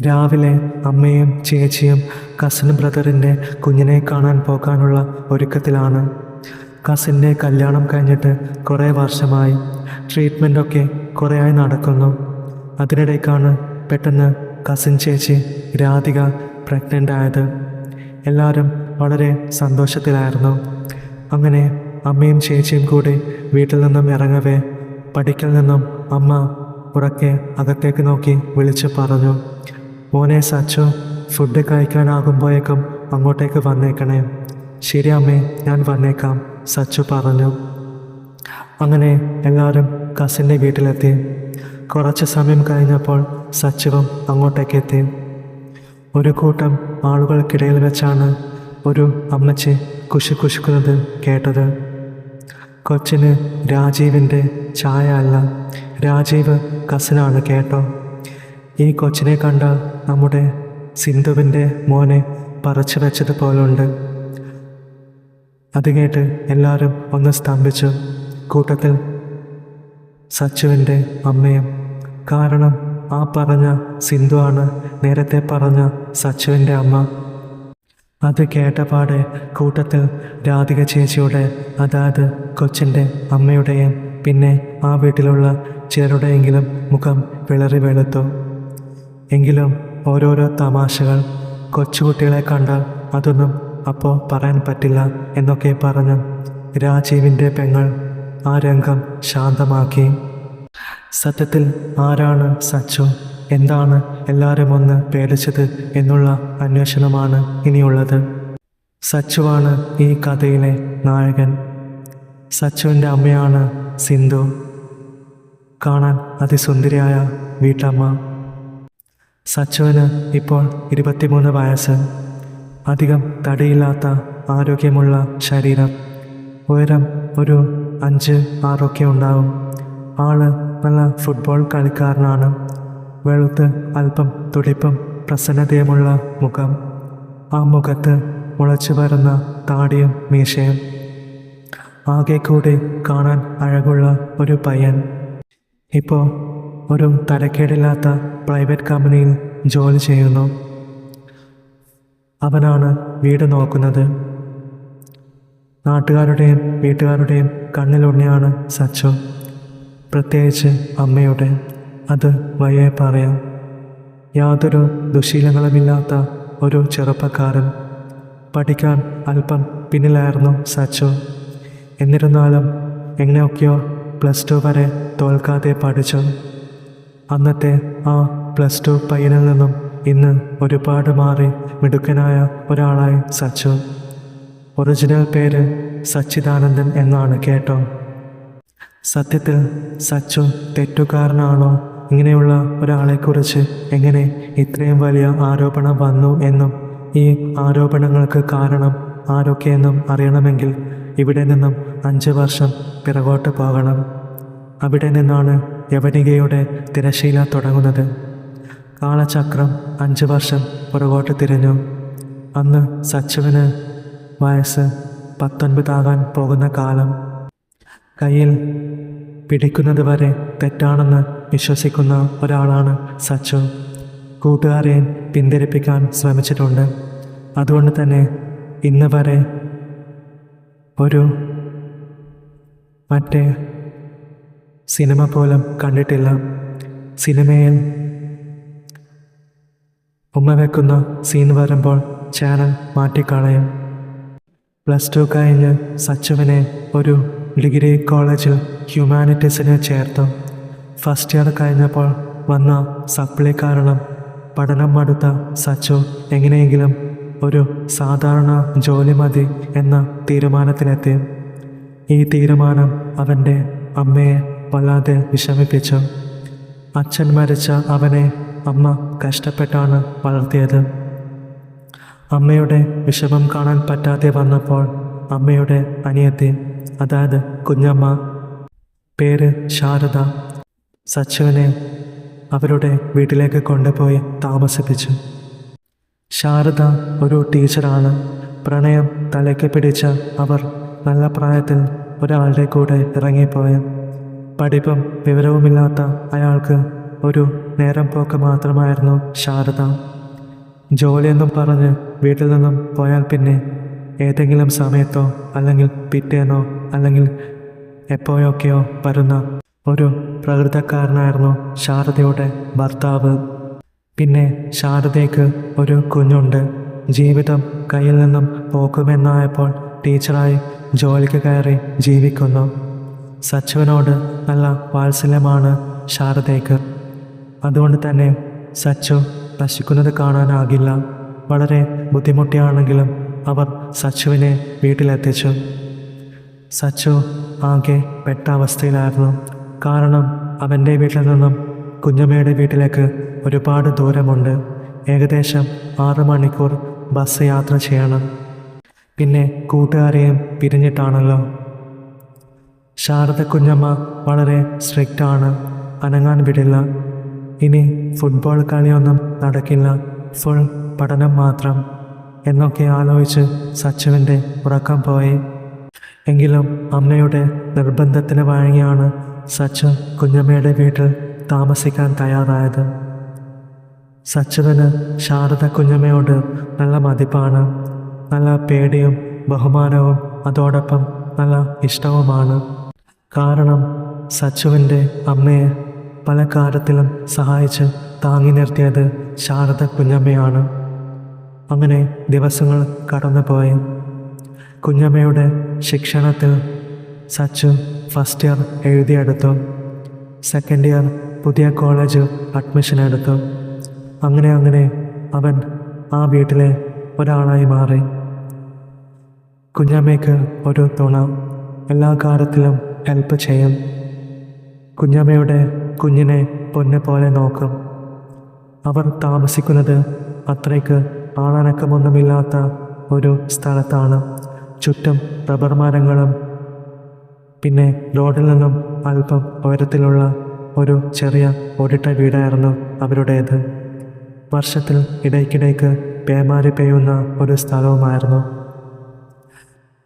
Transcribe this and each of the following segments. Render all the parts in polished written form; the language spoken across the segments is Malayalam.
രാവിലെ അമ്മയും ചേച്ചിയും കസിൻ ബ്രദറിൻ്റെ കുഞ്ഞിനെ കാണാൻ പോകാനുള്ള ഒരുക്കത്തിലാണ്. കസിൻ്റെ കല്യാണം കഴിഞ്ഞിട്ട് കുറേ വർഷമായി. ട്രീറ്റ്മെൻറ്റൊക്കെ കുറേയായി നടക്കുന്നു. അതിനിടയ്ക്കാണ് പെട്ടെന്ന് കസിൻ ചേച്ചി രാധിക പ്രഗ്നൻ്റ് ആയത്. എല്ലാവരും വളരെ സന്തോഷത്തിലായിരുന്നു. അങ്ങനെ അമ്മയും ചേച്ചിയും കൂടി വീട്ടിൽ നിന്നും ഇറങ്ങവേ പടിക്കൽ നിന്നും അമ്മ ഉറക്കെ അകത്തേക്ക് നോക്കി വിളിച്ചു പറഞ്ഞു, മോനെ സച്ചു, ഫുഡ് കഴിക്കാനാകുമ്പോഴേക്കും അങ്ങോട്ടേക്ക് വന്നേക്കണേ. ശരി അമ്മേ, ഞാൻ വന്നേക്കാം, സച്ചു പറഞ്ഞു. അങ്ങനെ എല്ലാവരും കസിൻ്റെ വീട്ടിലെത്തി. കുറച്ച് സമയം കഴിഞ്ഞപ്പോൾ സച്ചുവും അങ്ങോട്ടേക്ക് എത്തി. ഒരു കൂട്ടം ആളുകൾക്കിടയിൽ വെച്ചാണ് ഒരു അമ്മച്ചി കുശുകുശുക്കുന്നത് കേട്ടത്. കൊച്ചിന് രാജീവിൻ്റെ ചായ അല്ല, രാജീവ് കസിനാണ് കേട്ടോ. ഈ കൊച്ചിനെ കണ്ടാൽ നമ്മുടെ സിന്ധുവിൻ്റെ മോനെ പറിച്ചു വെച്ചതുപോലുണ്ട്. അത് കേട്ട് എല്ലാവരും ഒന്ന് സ്തംഭിച്ചു, കൂട്ടത്തിൽ സച്ചുവിൻ്റെ അമ്മയും. കാരണം ആ പറഞ്ഞ സിന്ധു ആണ് നേരത്തെ പറഞ്ഞ സച്ചുവിൻ്റെ അമ്മ. അത് കേട്ടപാടെ കൂട്ടത്തിൽ രാധിക ചേച്ചിയുടെ, അതായത് കൊച്ചിൻ്റെ അമ്മയുടെയും പിന്നെ ആ വീട്ടിലുള്ള ചിലരുടെയെങ്കിലും മുഖം വിളറി വെളുത്തു. എങ്കിലും ഓരോരോ തമാശകൾ, കൊച്ചുകുട്ടികളെ കണ്ടാൽ അതൊന്നും അപ്പോൾ പറയാൻ പറ്റില്ല എന്നൊക്കെ പറഞ്ഞ് രാജീവിൻ്റെ പെങ്ങൾ ആ രംഗം ശാന്തമാക്കി. സത്യത്തിൽ ആരാണ് സച്ചു, എന്താണ് എല്ലാവരും ഒന്ന് പേടിച്ചത് എന്നുള്ള അന്വേഷണമാണ് ഇനിയുള്ളത്. സച്ചുവാണ് ഈ കഥയിലെ നായകൻ. സച്ചുവിൻ്റെ അമ്മയാണ് സിന്ധു, കാണാൻ അതിസുന്ദരിയായ വീട്ടമ്മ. സച്ചുവിന് ഇപ്പോൾ 23 വയസ്സ്. അധികം തടിയില്ലാത്ത ആരോഗ്യമുള്ള ശരീരം. ഉയരം ഒരു 5-6 ഉണ്ടാവും. ആള് നല്ല ഫുട്ബോൾ കളിക്കാരനാണ്. വെളുത്ത് അല്പം തുടിപ്പും പ്രസന്നതയുമുള്ള മുഖം. ആ മുഖത്ത് മുളച്ചു വരുന്ന താടിയും മീശയും. ആകെ കൂടി കാണാൻ അഴകുള്ള ഒരു പയ്യൻ. ഇപ്പോൾ ഒരു തരക്കേടില്ലാത്ത പ്രൈവറ്റ് കമ്പനിയിൽ ജോലി ചെയ്യുന്നു. അവനാണ് വീട് നോക്കുന്നത്. നാട്ടുകാരുടെയും വീട്ടുകാരുടെയും കണ്ണിലുണ്ണിയാണ് സച്ചു, പ്രത്യേകിച്ച് അമ്മയുടെ. അത് വയ്യേ പറയാം. യാതൊരു ദുശീലങ്ങളുമില്ലാത്ത ഒരു ചെറുപ്പക്കാരൻ. പഠിക്കാൻ അല്പം പിന്നിലായിരുന്നു സച്ചു. എന്നിരുന്നാലും എങ്ങനെയൊക്കെയോ +2 വരെ തോൽക്കാതെ പഠിച്ചു. അന്നത്തെ ആ +2 പയ്യനിൽ നിന്നും ഇന്ന് ഒരുപാട് മാറി മിടുക്കനായ ഒരാളായി സച്ചു. ഒറിജിനൽ പേര് സച്ചിദാനന്ദൻ എന്നാണ് കേട്ടോ. സത്യത്തിൽ സച്ചു തെറ്റുകാരനാണോ, ഇങ്ങനെയുള്ള ഒരാളെക്കുറിച്ച് എങ്ങനെ ഇത്രയും വലിയ ആരോപണം വന്നു എന്നും ഈ ആരോപണങ്ങൾക്ക് കാരണം ആരൊക്കെയെന്നും അറിയണമെങ്കിൽ ഇവിടെ നിന്നും 5 വർഷം പിറകോട്ട് പോകണം. അവിടെ നിന്നാണ് യവനികയുടെ തിരശീല തുടങ്ങുന്നത്. കാലചക്രം 5 വർഷം പുറകോട്ട് തിരിഞ്ഞു. അന്ന് സച്ചുവിന് വയസ്സ് 19 ആകാൻ പോകുന്ന കാലം. കയ്യിൽ പിടിക്കുന്നത് വരെ തെറ്റാണെന്ന് വിശ്വസിക്കുന്ന ഒരാളാണ് സച്ചു. കൂട്ടുകാരെയും പിന്തിരിപ്പിക്കാൻ ശ്രമിച്ചിട്ടുണ്ട്. അതുകൊണ്ട് തന്നെ ഇന്ന് വരെ ഒരു മറ്റേ സിനിമ പോലും കണ്ടിട്ടില്ല. സിനിമയിൽ ഉമ്മ വെക്കുന്ന സീൻ വരുമ്പോൾ ചാനൽ മാറ്റിക്കളയും. +2 കഴിഞ്ഞ് സച്ചുവിനെ ഒരു ഡിഗ്രി കോളേജിൽ ഹ്യൂമാനിറ്റീസിന് ചേർത്തു. ഫസ്റ്റ് ഇയർ കഴിഞ്ഞപ്പോൾ വന്ന സപ്ലി കാരണം പഠനം മടുത്ത സച്ചു എങ്ങനെയെങ്കിലും ഒരു സാധാരണ ജോലി മതി എന്ന തീരുമാനത്തിലെത്തി. ഈ തീരുമാനം അവൻ്റെ അമ്മയെ വല്ലാതെ വിഷമിപ്പിച്ചു. അച്ഛൻ മരിച്ച അവനെ അമ്മ കഷ്ടപ്പെട്ടാണ് വളർത്തിയത്. അമ്മയുടെ വിഷമം കാണാൻ പറ്റാതെ വന്നപ്പോൾ അമ്മയുടെ അനിയത്തി, അതായത് കുഞ്ഞമ്മ, പേര് ശാരദ, സച്ചുവിനെ അവരുടെ വീട്ടിലേക്ക് കൊണ്ടുപോയി താമസിപ്പിച്ചു. ശാരദ ഒരു ടീച്ചറാണ്. പ്രണയം തലയ്ക്ക് പിടിച്ച അവർ നല്ല പ്രായത്തിൽ ഒരാളുടെ കൂടെ ഇറങ്ങിപ്പോയ പഠിപ്പും വിവരവുമില്ലാത്ത അയാൾക്ക് ഒരു നേരം പോക്ക് മാത്രമായിരുന്നു ശാരദ. ജോലിയെന്നും പറഞ്ഞ് വീട്ടിൽ നിന്നും പോയാൽ പിന്നെ ഏതെങ്കിലും സമയത്തോ അല്ലെങ്കിൽ പിറ്റേന്നോ അല്ലെങ്കിൽ എപ്പോഴൊക്കെയോ വരുന്ന ഒരു പ്രകൃതക്കാരനായിരുന്നു ശാരദയുടെ ഭർത്താവ്. പിന്നെ ശാരദയ്ക്ക് ഒരു കുഞ്ഞുണ്ട്. ജീവിതം കയ്യിൽ നിന്നും പോക്കുമെന്നായപ്പോൾ ടീച്ചറായി ജോലിക്ക് കയറി ജീവിക്കുന്നു. സച്ചുവിനോട് നല്ല വാത്സല്യമാണ് ശാരദയ്ക്ക്. അതുകൊണ്ട് തന്നെ സച്ചു നശിക്കുന്നത് കാണാനാകില്ല. വളരെ ബുദ്ധിമുട്ടിയാണെങ്കിലും അവർ സച്ചുവിനെ വീട്ടിലെത്തിച്ചു. സച്ചു ആകെ പെട്ട അവസ്ഥയിലായിരുന്നു. കാരണം അവൻ്റെ വീട്ടിൽ നിന്നും കുഞ്ഞമ്മയുടെ വീട്ടിലേക്ക് ഒരുപാട് ദൂരമുണ്ട്. ഏകദേശം 6 മണിക്കൂർ ബസ് യാത്ര ചെയ്യണം. പിന്നെ കൂട്ടുകാരെയും പിരിഞ്ഞിട്ടാണല്ലോ. ശാരദ കുഞ്ഞമ്മ വളരെ സ്ട്രിക്റ്റ് ആണ്. അനങ്ങാൻ വിടില്ല. ഇനി ഫുട്ബോൾ കളിയൊന്നും നടക്കില്ല, ഫുൾ പഠനം മാത്രം എന്നൊക്കെ ആലോചിച്ച് സച്ചുവിൻ്റെ ഉറക്കം പോയി. എങ്കിലും അമ്മയുടെ നിർബന്ധത്തിന് വഴങ്ങിയാണ് സച്ചു കുഞ്ഞമ്മയുടെ വീട്ടിൽ താമസിക്കാൻ തയ്യാറായത്. സച്ചുവിന് ശാരദ കുഞ്ഞമ്മയോട് നല്ല മതിപ്പാണ്. നല്ല പേടിയും ബഹുമാനവും അതോടൊപ്പം നല്ല ഇഷ്ടവുമാണ്. കാരണം സച്ചുവിൻ്റെ അമ്മയെ പല കാര്യത്തിലും സഹായിച്ച് താങ്ങി നിർത്തിയത് ശാരദ കുഞ്ഞമ്മയാണ്. അങ്ങനെ ദിവസങ്ങൾ കടന്നുപോയി. കുഞ്ഞമ്മയുടെ ശിക്ഷണത്തിൽ സച്ചു ഫസ്റ്റ് ഇയർ എഴുതിയെടുത്തു. സെക്കൻഡ് ഇയർ പുതിയ കോളേജിൽ അഡ്മിഷൻ എടുത്തു. അങ്ങനെ അവൻ ആ വീട്ടിലെ ഒരാളായി മാറി. കുഞ്ഞമ്മയ്ക്ക് ഒരു തുണ, എല്ലാ കാര്യത്തിലും ഹെൽപ്പ് ചെയ്യും. കുഞ്ഞമ്മയുടെ കുഞ്ഞിനെ പൊന്നെ പോലെ നോക്കും. അവർ താമസിക്കുന്നത് അത്രയ്ക്ക് ആളനക്കമൊന്നുമില്ലാത്ത ഒരു സ്ഥലത്താണ്. ചുറ്റും റബ്ബർ മരങ്ങളും പിന്നെ റോഡിൽ നിന്നും അല്പം ഉയരത്തിലുള്ള ഒരു ചെറിയ ഓടിട്ട വീടായിരുന്നു അവരുടേത്. വർഷത്തിൽ ഇടയ്ക്കിടയ്ക്ക് പേമാരി പെയ്യുന്ന ഒരു സ്ഥലവുമായിരുന്നു.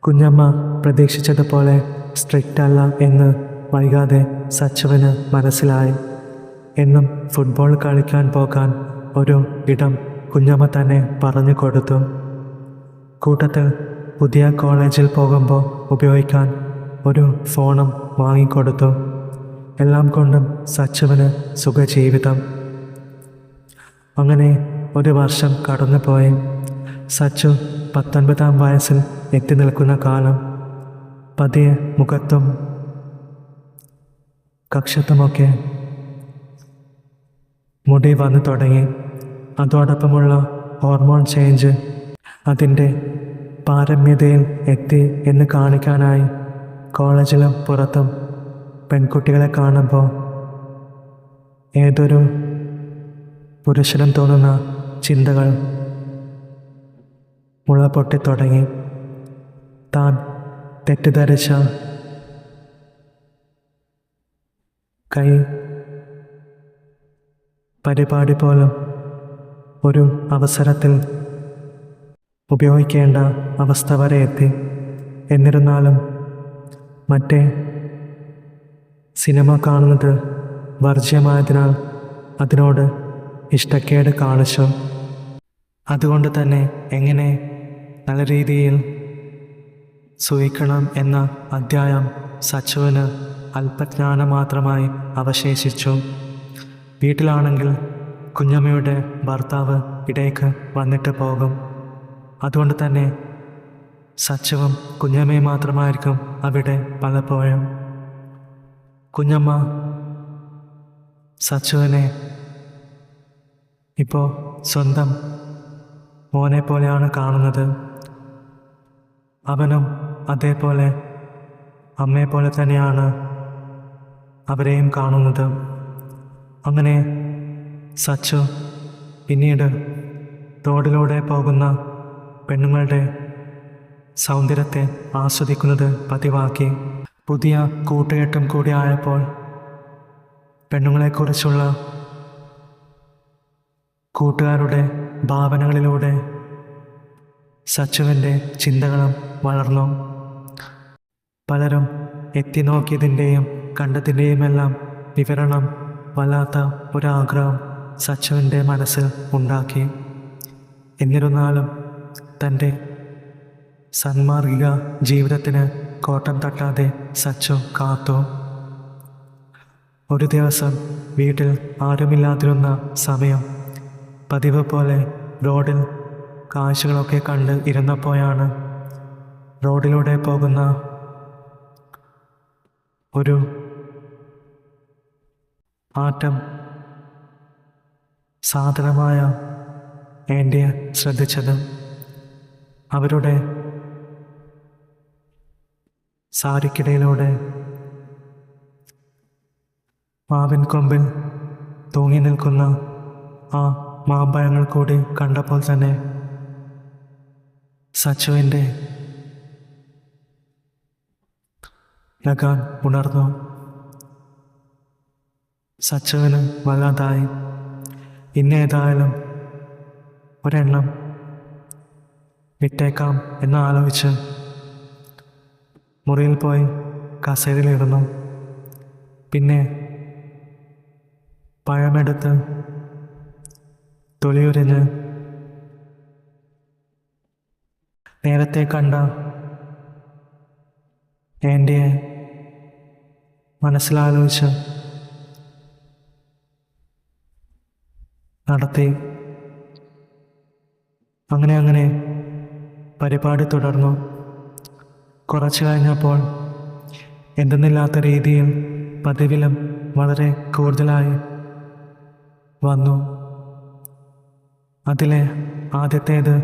കുഞ്ഞമ്മ പ്രതീക്ഷിച്ചതുപോലെ സ്ട്രിക്റ്റ് അല്ല എന്ന് വൈകാതെ സച്ചുവിന് മനസ്സിലായി. എന്നും ഫുട്ബോൾ കളിക്കാൻ പോകാൻ ഒരു ഇടം കുഞ്ഞമ്മ തന്നെ പറഞ്ഞു കൊടുത്തു. കൂട്ടത്തിൽ പുതിയ കോളേജിൽ പോകുമ്പോൾ ഉപയോഗിക്കാൻ ഒരു ഫോണും വാങ്ങിക്കൊടുത്തു. എല്ലാം കൊണ്ടും സച്ചുവിന് സുഖജീവിതം. അങ്ങനെ ഒരു വർഷം കടന്നുപോയി. സച്ചു 19-ാം വയസ്സിൽ എത്തി നിൽക്കുന്ന കാലം. പതിയെ മുഖത്തും കക്ഷത്തുമൊക്കെ മുടി വന്നു തുടങ്ങി. അതോടൊപ്പമുള്ള ഹോർമോൺ ചേഞ്ച് അതിൻ്റെ പാരമ്യതയിൽ എത്തി എന്ന് കാണിക്കാനായി കോളേജിലും പുറത്തും പെൺകുട്ടികളെ കാണുമ്പോൾ ഏതൊരു പുരുഷനും തോന്നുന്ന ചിന്തകൾ മുള പൊട്ടിത്തുടങ്ങി. താൻ തെറ്റിദ്ധരിച്ച കൈ പരിപാടി പോലും ഒരു അവസരത്തിൽ ഉപയോഗിക്കേണ്ട അവസ്ഥ വരെ എത്തി. എന്നിരുന്നാലും മറ്റേ സിനിമ കാണുന്നത് വർജ്യമായതിനാൽ അതിനോട് ഇഷ്ടക്കേട് കാണിച്ചു. അതുകൊണ്ട് തന്നെ എങ്ങനെ നല്ല രീതിയിൽ സൂഹിക്കണം എന്ന അധ്യായം സച്ചുവിന് അല്പജ്ഞാനം മാത്രമായി അവശേഷിച്ചു. വീട്ടിലാണെങ്കിൽ കുഞ്ഞമ്മയുടെ ഭർത്താവ് ഇടയ്ക്ക് വന്നിട്ട് പോകും. അതുകൊണ്ട് തന്നെ സച്ചുവും കുഞ്ഞമ്മയും മാത്രമായിരിക്കും അവിടെ പലപ്പോഴും. കുഞ്ഞമ്മ സച്ചുവിനെ ഇപ്പോൾ സ്വന്തം മോനെ പോലെയാണ് കാണുന്നത്. അവനും അതേപോലെ അമ്മയെപ്പോലെ തന്നെയാണ് അവരെയും കാണുന്നത്. അങ്ങനെ സച്ചു പിന്നീട് റോഡിലൂടെ പോകുന്ന പെണ്ണുങ്ങളുടെ സൗന്ദര്യത്തെ ആസ്വദിക്കുന്നത് പതിവാക്കി. പുതിയ കൂട്ടുകെട്ടും കൂടി ആയപ്പോൾ പെണ്ണുങ്ങളെക്കുറിച്ചുള്ള കൂട്ടുകാരുടെ ഭാവനകളിലൂടെ സച്ചുവിൻ്റെ ചിന്തകളും വളർന്നു. പലരും എത്തി നോക്കിയതിൻ്റെയും കണ്ടതിൻ്റെയുമെല്ലാം വിവരണം വല്ലാത്ത ഒരാഗ്രഹം സച്ചുവിൻ്റെ മനസ്സിൽ ഉണ്ടാക്കി. എന്നിരുന്നാലും തൻ്റെ സന്മാർഗിക ജീവിതത്തിന് കോട്ടം തട്ടാതെ സച്ചു കാത്തു. ഒരു ദിവസം വീട്ടിൽ ആരുമില്ലാതിരുന്ന സമയം പതിവ് പോലെ റോഡിൽ കാഴ്ചകളൊക്കെ കണ്ട് ഇരുന്നപ്പോഴാണ് റോഡിലൂടെ പോകുന്ന ഒരു ആറ്റം സാധനമായ ആൻറ്റിയെ ശ്രദ്ധിച്ചത്. അവരുടെ സാരിക്കിടയിലൂടെ മാവിൻ കൊമ്പിൽ തൂങ്ങി നിൽക്കുന്ന ആ മാമ്പഴങ്ങൾ കൂടി കണ്ടപ്പോൾ തന്നെ സച്ചുവിൻ്റെ ലഗാൻ ഉണർന്നു. സച്ചുവിന് വല്ലാതായി. ഇന്നേതായാലും ഒരെണ്ണം വിട്ടേക്കാം എന്ന് ആലോചിച്ച് മുറിയിൽ പോയി കസേരയിലിരുന്നു. പിന്നെ പഴമെടുത്ത് തൊലിയുരിഞ്ഞ് നേരത്തെ കണ്ട ആൻറ്റിയെ മനസ്സിലാലോചിച്ച് നടത്തി. അങ്ങനെ പരിപാടി തുടർന്നു. കുറച്ചു കഴിഞ്ഞപ്പോൾ എന്തെന്നില്ലാത്ത രീതിയിൽ പതിവിലും വളരെ കൂടുതലായി വന്നു. അതിലെ ആദ്യത്തേത്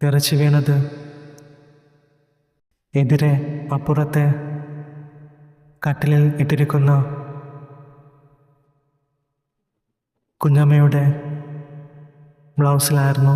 തെറിച്ചു വീണത് എതിരെ അപ്പുറത്തെ കട്ടിലിൽ ഇട്ടിരിക്കുന്ന കുഞ്ഞമ്മയുടെ ബ്ലൗസിലായിരുന്നു.